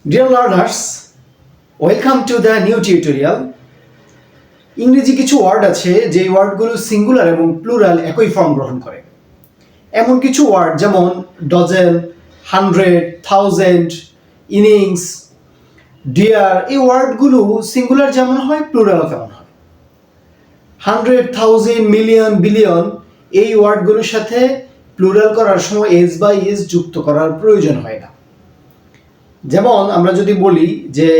Dear learners, welcome to the new tutorial. ইংরেজি কিছু word আছে যে ওয়ার্ডগুলো সিঙ্গুলার এবং প্লুরাল একই ফর্ম গ্রহণ করে। এমন কিছু ওয়ার্ড যেমন ডজন, 100, 1000, ইনিংস, ডিয়ার, এই ওয়ার্ডগুলো সিঙ্গুলার যেমন হয় প্লুরাল তেমন হয়। 100, 1000, মিলিয়ন, বিলিয়ন এই ওয়ার্ডগুলোর সাথে প্লুরাল করার সময় এস বা ইস যুক্ত করার প্রয়োজন হয় না। যেমন আমরা যদি বলি যে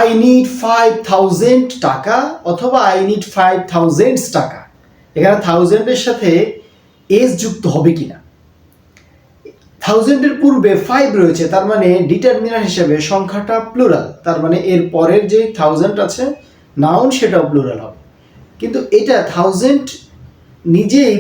I need 5000 টাকা অথবা I need 5000 টাকা, এখানে 1000 এর সাথে এস যুক্ত হবে কিনা। 1000 এর পূর্বে 5 রয়েছে, তার মানে ডিটারমিনার হিসেবে সংখ্যাটা প্লুরাল, তার মানে এর পরের যে 1000 আছে নাউন সেটাও প্লুরাল হবে। কিন্তু এটা 1000 নিজেই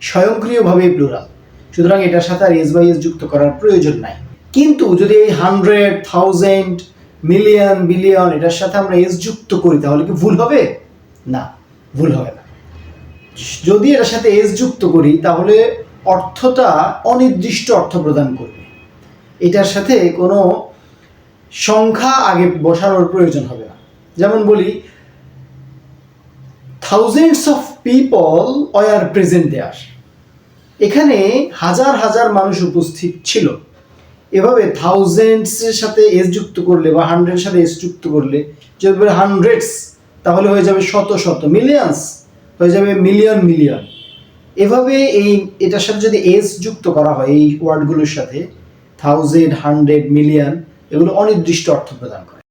স্বয়ংক্রিয়ভাবে প্লুরাল, সুতরাং এটার সাথে আর এস বাই এস যুক্ত করার প্রয়োজন নাই। কিন্তু যদি এই 100, 1000, মিলিয়ন, বিলিয়ন এটার সাথে আমরা এস যুক্ত করি তাহলে কি ভুল হবে? না, ভুল হবে না। যদি এটার সাথে এস যুক্ত করি তাহলে অর্থটা অনির্দিষ্ট অর্থ প্রদান করবে। এটার সাথে কোনো সংখ্যা আগে বসানোর প্রয়োজন হবে না। যেমন বলি thousands of people were present there, এখানে হাজার হাজার মানুষ উপস্থিত ছিল। এভাবে থাউজেন্ডস এর সাথে এস যুক্ত করলে বা 100 এর সাথে এস যুক্ত করলে যদি বলি হান্ড্রেডস তাহলে হয়ে যাবে শত শত, মিলিয়নস হয়ে যাবে মিলিয়ন মিলিয়ন। এভাবে এটার সাথে যদি এস যুক্ত করা হয় এই ওয়ার্ডগুলোর সাথে 1000, 100, মিলিয়ন, এগুলো অনির্দিষ্ট অর্থ প্রদান করে।